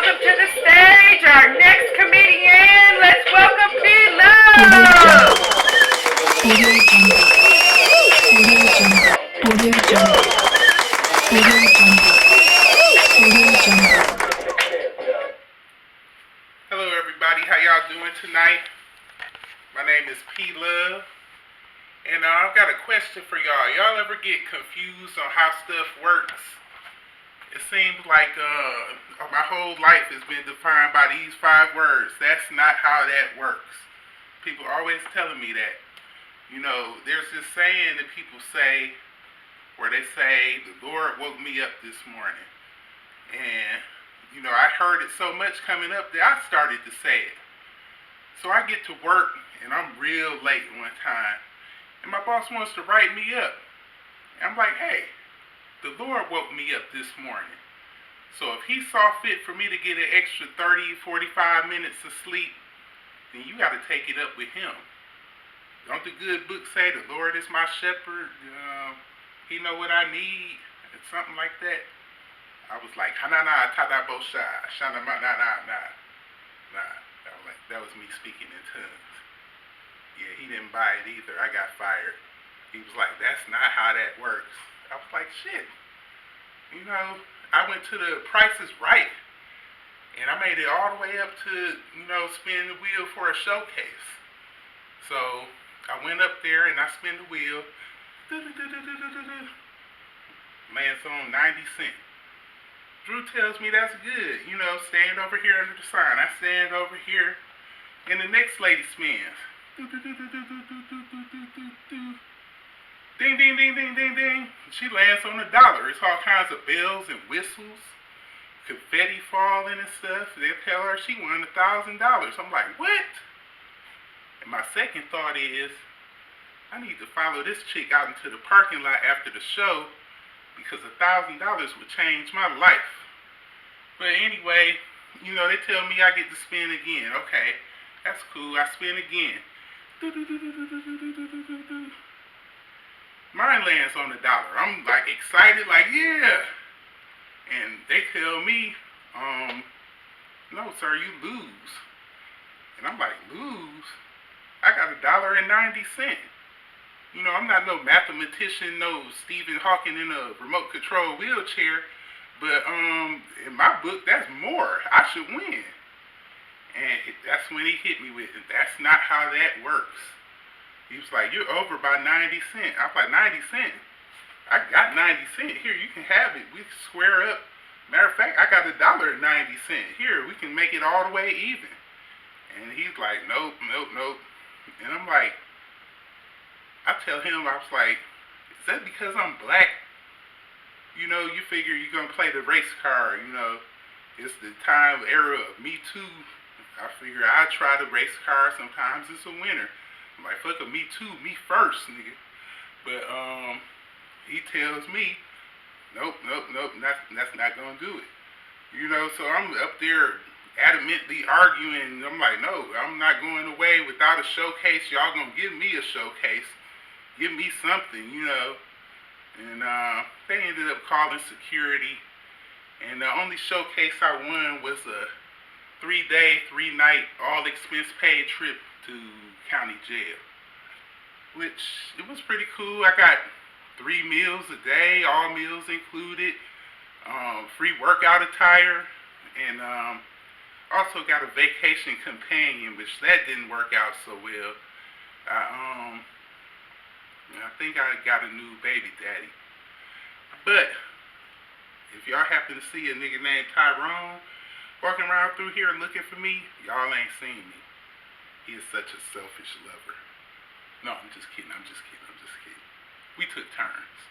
welcome to the stage our next comedian. Let's welcome P-lov. Hello everybody, how y'all doing tonight? My name is P-lov, and I've got a question for y'all. Y'all ever get confused on how stuff works? It seems like my whole life has been defined by these 5 words. That's not how that works. People are always telling me that. You know, there's this saying that people say, where they say, the Lord woke me up this morning. And, you know, I heard it so much coming up that I started to say it. So I get to work, and I'm real late one time. And my boss wants to write me up. And I'm like, hey, the Lord woke me up this morning. So if he saw fit for me to get an extra 30, 45 minutes of sleep, then you got to take it up with him. Don't the good book say the Lord is my shepherd? He know what I need, and something like that. I was like, ha-na-na, ta-da-bo-sha, sha-na-ma-na-na-na. Nah, that was me speaking in tongues. Yeah, he didn't buy it either. I got fired. He was like, that's not how that works. I was like, shit. You know, I went to the Price is Right, and I made it all the way up to, you know, spin the wheel for a showcase. So I went up there and I spin the wheel. Lands on 90 cents. Drew tells me that's good. You know, stand over here under the sign. I stand over here, and the next lady spins. Ding, ding, ding, ding, ding, ding. She lands on $1. It's all kinds of bells and whistles, confetti falling and stuff. They tell her she won $1,000. I'm like, what? And my second thought is, I need to follow this chick out into the parking lot after the show, because $1,000 would change my life. But anyway, you know, they tell me I get to spin again. Okay, that's cool. I spin again. Mine lands on $1. I'm like excited, like, yeah. And they tell me, no sir, you lose. And I'm like, lose? I got $1.90. You know, I'm not no mathematician, no Stephen Hawking in a remote control wheelchair, but in my book, that's more. I should win. And that's when he hit me with it. That's not how that works. He was like, you're over by 90 cents. I was like, 90 cents? I got 90 cents. Here, you can have it. We can square up. Matter of fact, I got $1.90. Here, we can make it all the way even. And he's like, nope, nope, nope. And I'm like, I tell him, I was like, is that because I'm black? You know, you figure you're going to play the race car, you know. It's the era of Me Too. I figure I try the race car. Sometimes it's a winner. I'm like, fuck a Me Too, me first, nigga. But he tells me, nope, nope, nope, that's not gonna do it. You know, so I'm up there adamantly arguing. I'm like, no, I'm not going away without a showcase. Y'all gonna give me a showcase, give me something, you know. And they ended up calling security, and the only showcase I won was a 3-day, 3-night, all expense paid trip to county jail, which it was pretty cool. I got 3 meals a day, all meals included, free workout attire, and also got a vacation companion, which that didn't work out so well. I think I got a new baby daddy. But if y'all happen to see a nigga named Tyrone walking around through here looking for me, y'all ain't seen me. He is such a selfish lover. No, I'm just kidding. We took turns.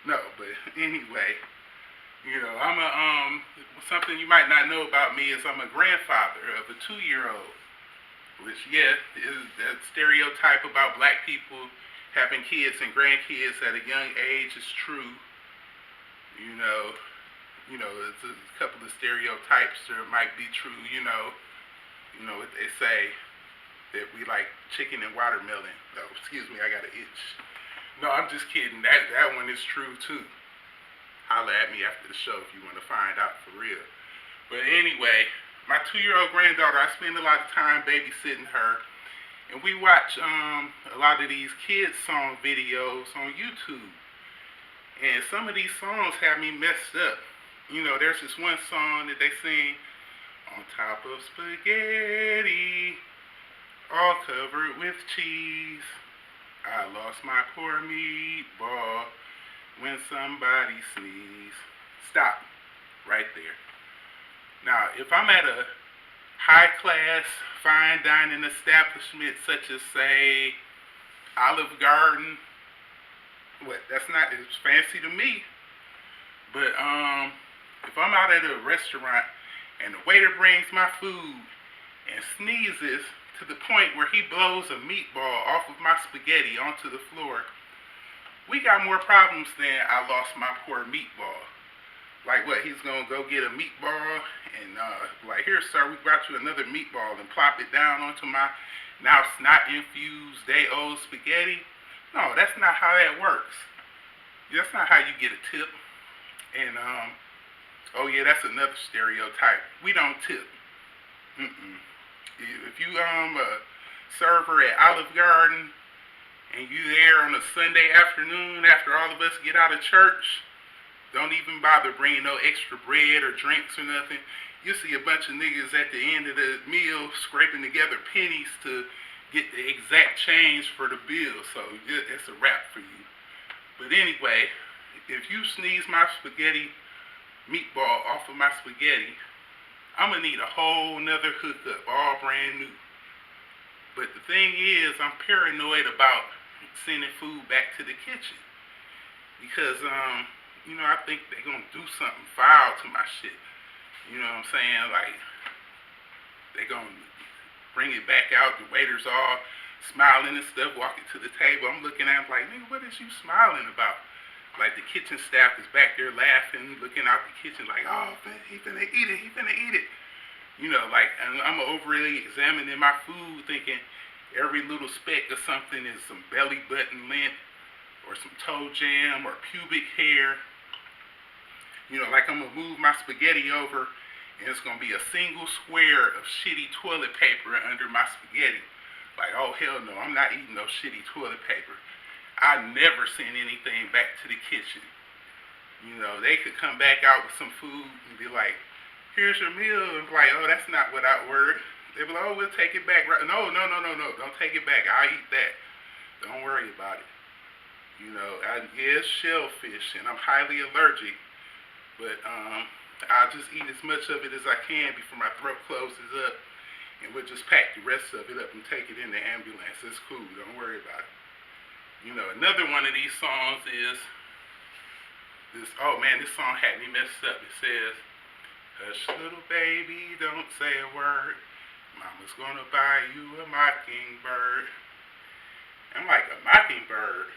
No, but anyway, you know, I'm something you might not know about me is I'm a grandfather of a 2-year-old, which, yeah, is that stereotype about black people having kids and grandkids at a young age is true. You know, it's a couple of stereotypes that might be true. You know what they say, that we like chicken and watermelon. Oh, excuse me, I got an itch. No, I'm just kidding. That one is true too. Holla at me after the show if you want to find out for real. But anyway, my 2-year-old granddaughter, I spend a lot of time babysitting her. And we watch a lot of these kids song videos on YouTube. And some of these songs have me messed up. You know, there's this one song that they sing, on top of spaghetti, all covered with cheese. I lost my poor meatball when somebody sneezed. Stop right there. Now, if I'm at a high-class, fine dining establishment such as, say, Olive Garden, that's not as fancy to me. But if I'm out at a restaurant and the waiter brings my food and sneezes to the point where he blows a meatball off of my spaghetti onto the floor, we got more problems than I lost my poor meatball. Like what, he's gonna go get a meatball and like, here sir, we brought you another meatball, and plop it down onto my now snot-infused day-old spaghetti? No, that's not how that works. That's not how you get a tip. And oh yeah, that's another stereotype. We don't tip. If you a server at Olive Garden and you there on a Sunday afternoon after all of us get out of church, don't even bother bringing no extra bread or drinks or nothing. You see a bunch of niggas at the end of the meal scraping together pennies to get the exact change for the bill. So it's a wrap for you. But anyway, if you sneeze my spaghetti meatball off of my spaghetti, I'm gonna need a whole nother hookup, all brand new. But the thing is, I'm paranoid about sending food back to the kitchen because you know, I think they're gonna do something foul to my shit. You know what I'm saying? Like, they gonna bring it back out, the waiter's all smiling and stuff, walking to the table. I'm looking at him like, nigga, what is you smiling about? Like, the kitchen staff is back there laughing, looking out the kitchen like, oh, he finna eat it, he finna eat it. You know, like, I'm overly examining my food, thinking every little speck of something is some belly button lint, or some toe jam, or pubic hair. You know, like, I'm gonna move my spaghetti over, and it's gonna be a single square of shitty toilet paper under my spaghetti. Like, oh hell no, I'm not eating no shitty toilet paper. I never send anything back to the kitchen. You know, they could come back out with some food and be like, here's your meal, and be like, oh, that's not what I ordered. They'd be like, oh, we'll take it back. No, don't take it back. I'll eat that. Don't worry about it. You know, it's shellfish, and I'm highly allergic, but I'll just eat as much of it as I can before my throat closes up, and we'll just pack the rest of it up and take it in the ambulance. It's cool. Don't worry about it. You know, another one of these songs is this, oh man, this song had me messed up. It says, hush little baby, don't say a word. Mama's gonna buy you a mockingbird. I'm like, a mockingbird?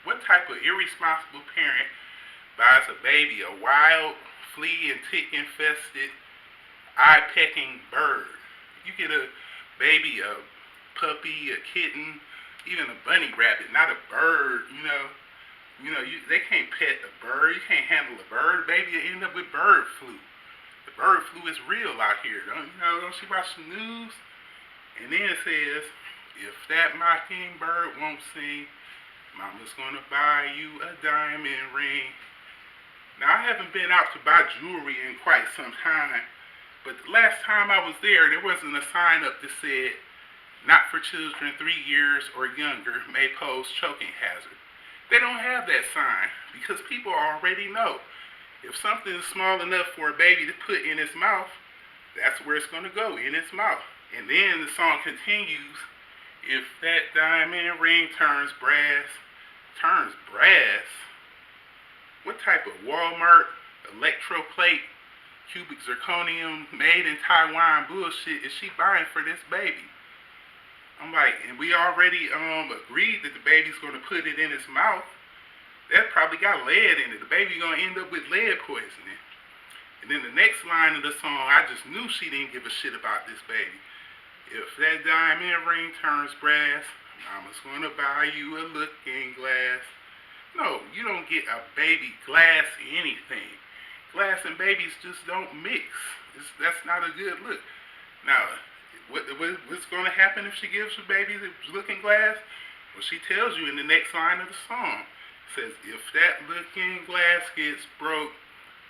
What type of irresponsible parent buys a baby a wild, flea and tick infested, eye-pecking bird? You get a baby, a puppy, a kitten, even a bunny rabbit, not a bird. They can't pet a bird. You can't handle a bird. Baby, you end up with bird flu. The bird flu is real out here. Don't you watch the news? And then it says, if that mockingbird won't sing, Mama's gonna buy you a diamond ring. Now, I haven't been out to buy jewelry in quite some time, but the last time I was there wasn't a sign up that said, not for children 3 years or younger, may pose choking hazard. They don't have that sign because people already know. If something is small enough for a baby to put in its mouth, that's where it's going to go, in its mouth. And then the song continues, if that diamond ring turns brass. What type of Walmart electroplate, cubic zirconium, made in Taiwan bullshit is she buying for this baby? I'm like, and we already agreed that the baby's going to put it in his mouth. That probably got lead in it. The baby going to end up with lead poisoning. And then the next line of the song, I just knew she didn't give a shit about this baby. If that diamond ring turns brass, Mama's going to buy you a looking glass. No, you don't get a baby glass anything. glass and babies just don't mix. That's not a good look. Now, what's going to happen if she gives the baby the looking glass? Well, she tells you in the next line of the song. It says, if that looking glass gets broke.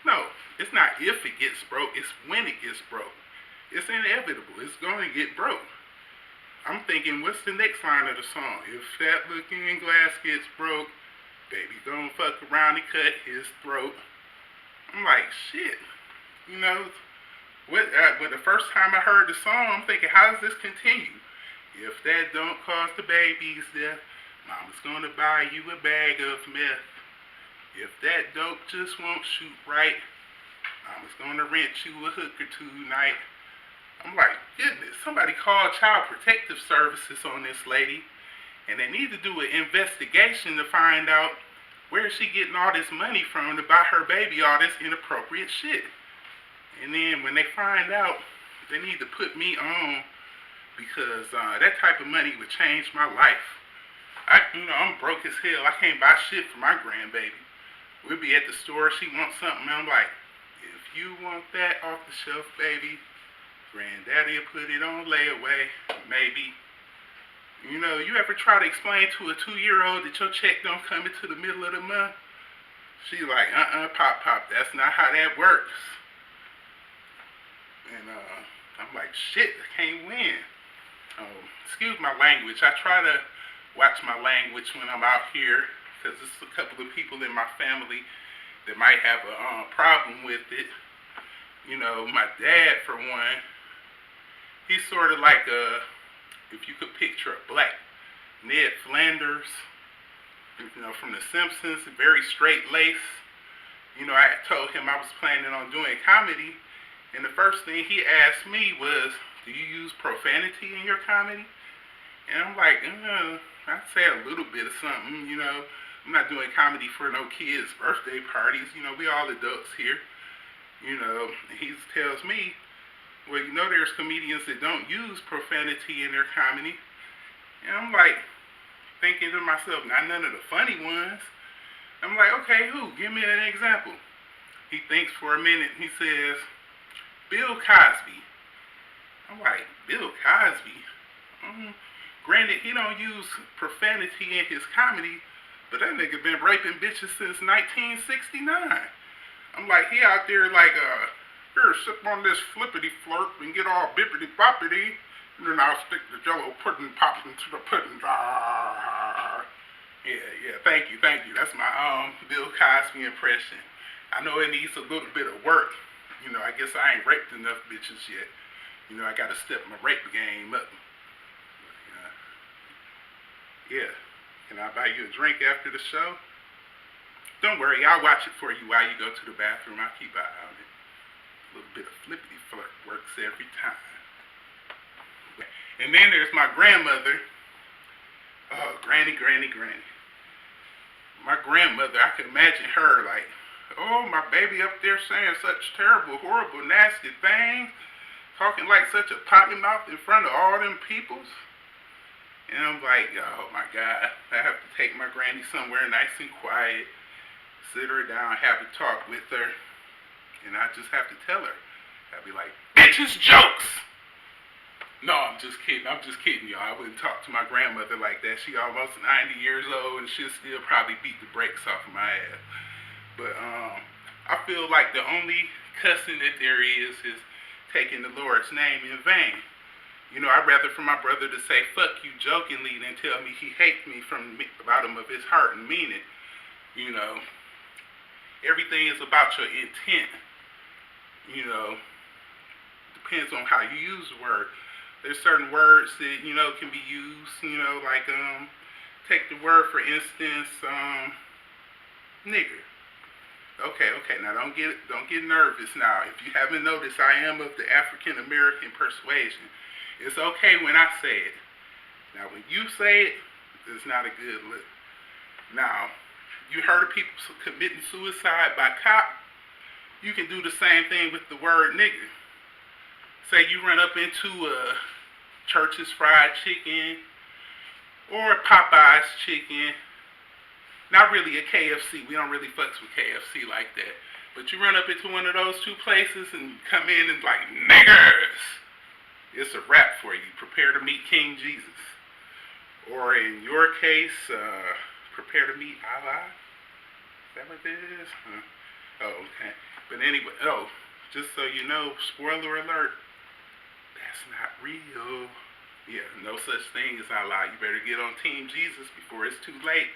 No, it's not if it gets broke, it's when it gets broke. It's inevitable. It's going to get broke. I'm thinking, what's the next line of the song? If that looking glass gets broke, baby gonna fuck around and cut his throat. I'm like, shit. You know, but the first time I heard the song, I'm thinking, how does this continue? If that don't cause the baby's death, mama's gonna buy you a bag of meth. If that dope just won't shoot right, mama's gonna rent you a hooker tonight. I'm like, goodness, somebody called Child Protective Services on this lady, and they need to do an investigation to find out where is she getting all this money from to buy her baby all this inappropriate shit. And then when they find out, they need to put me on, because that type of money would change my life. I'm broke as hell. I can't buy shit for my grandbaby. We'll be at the store, she wants something, and I'm like, if you want that off the shelf, baby, Granddaddy will put it on layaway, maybe. You know, you ever try to explain to a 2-year-old that your check don't come into the middle of the month? She like, Pop, that's not how that works. And I'm like, shit, I can't win. Excuse my language. I try to watch my language when I'm out here, because there's a couple of people in my family that might have a problem with it. You know, my dad, for one, he's sort of like if you could picture a black Ned Flanders, you know, from The Simpsons, very straight lace. You know, I told him I was planning on doing comedy, and the first thing he asked me was, do you use profanity in your comedy? And I'm like, I'd say a little bit of something, you know. I'm not doing comedy for no kids' birthday parties. You know, we all adults here. You know, he tells me, well, you know, there's comedians that don't use profanity in their comedy. And I'm like, thinking to myself, not none of the funny ones. I'm like, okay, who? Give me an example. He thinks for a minute. He says, Bill Cosby. I'm like, Bill Cosby? Granted, he don't use profanity in his comedy, but that nigga been raping bitches since 1969. I'm like, he out there like, here, sip on this flippity flirp and get all bippity boppity, and then I'll stick the jello pudding pops into the pudding. Yeah, thank you. That's my Bill Cosby impression. I know it needs a little bit of work. You know, I guess I ain't raped enough bitches yet. You know, I gotta step my rape game up. Yeah. Can I buy you a drink after the show? Don't worry, I'll watch it for you while you go to the bathroom. I'll keep an eye on it. A little bit of flippity flirt works every time. And then there's my grandmother. Oh, granny. My grandmother, I can imagine her like, oh, my baby up there saying such terrible, horrible, nasty things, talking like such a potty mouth in front of all them peoples. And I'm like, oh my God, I have to take my granny somewhere nice and quiet, sit her down, have a talk with her, and I just have to tell her. I'll be like, bitches jokes! No, I'm just kidding, y'all. I wouldn't talk to my grandmother like that. She almost 90 years old, and she'll still probably beat the brakes off of my ass. But I feel like the only cussing that there is taking the Lord's name in vain. You know, I'd rather for my brother to say fuck you jokingly than tell me he hates me from the bottom of his heart and mean it. You know, everything is about your intent. You know, depends on how you use the word. There's certain words that, you know, can be used, you know, like, take the word, for instance, nigger. Okay, now don't get nervous now. If you haven't noticed, I am of the African American persuasion. It's okay when I say it. Now, when you say it, it's not a good look. Now, you heard of people committing suicide by cop? You can do the same thing with the word nigger. Say you run up into a Church's Fried Chicken or Popeye's Chicken. Not really a KFC. We don't really fucks with KFC like that. But you run up into one of those two places and come in and like, niggers! It's a wrap for you. Prepare to meet King Jesus. Or in your case, prepare to meet Allah. Is that what it is? Oh, okay. But anyway, just so you know, spoiler alert, that's not real. Yeah, no such thing as Allah. You better get on Team Jesus before it's too late.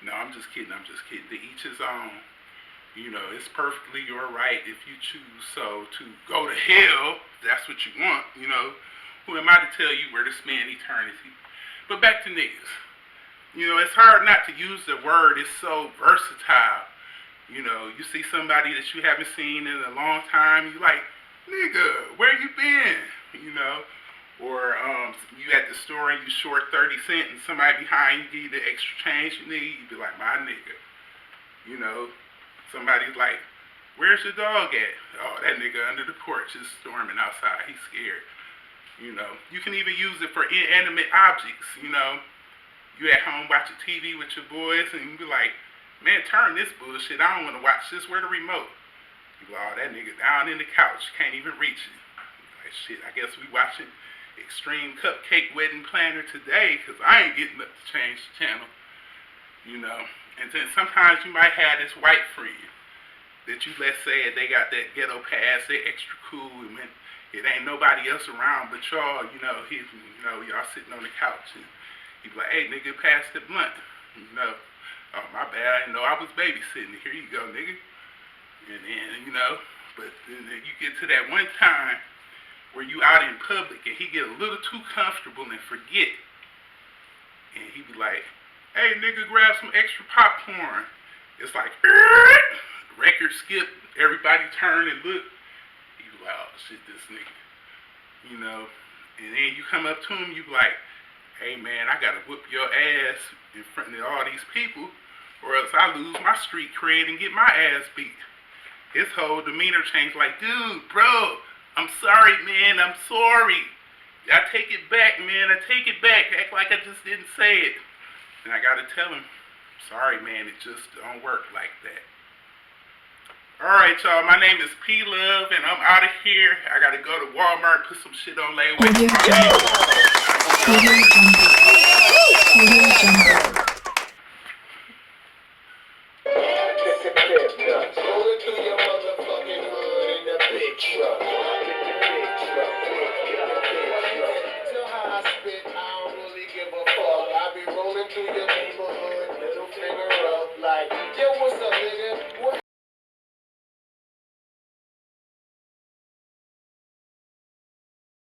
No, I'm just kidding. To each his own. You know, it's perfectly your right if you choose so to go to hell. That's what you want, you know. Who am I to tell you where to spend eternity? But back to niggas. You know, it's hard not to use the word. It's so versatile. You know, you see somebody that you haven't seen in a long time, you like, nigga, where you been? You know, or you at the store and you short 30 cents and somebody behind you give you the extra change you need, you be like, my nigga. You know, somebody's like, where's your dog at? Oh, that nigga under the porch is storming outside. He's scared. You know, you can even use it for inanimate objects. You know, you at home watching TV with your boys and you be like, man, turn this bullshit. I don't want to watch this. Where the remote? You go, oh, that nigga down in the couch. Can't even reach it. Like, shit, I guess we watching Extreme Cupcake Wedding Planner today because I ain't getting up to change the channel. You know, and then sometimes you might have this white friend that you, let's say, they got that ghetto pass, they're extra cool, and when it ain't nobody else around but y'all, you know, y'all sitting on the couch, and he be like, hey, nigga, pass the blunt, you know, oh, my bad, I didn't know I was babysitting, here you go, nigga, and then, you know, but then you get to that one time where you out in public, and he get a little too comfortable and forget, and he be like, hey, nigga, grab some extra popcorn, it's like, record skip, everybody turn and look. You be like, oh shit, this nigga. You know, and then you come up to him, you be like, hey man, I gotta whoop your ass in front of all these people, or else I lose my street cred and get my ass beat. His whole demeanor changed like, dude, bro, I'm sorry, man, I'm sorry. I take it back, man, I take it back. Act like I just didn't say it. And I gotta tell him, sorry, man, it just don't work like that. Alright, y'all, my name is P-lov, and I'm out of here. I gotta go to Walmart, put some shit on layaway. Rolling through your motherfucking hood in a big truck.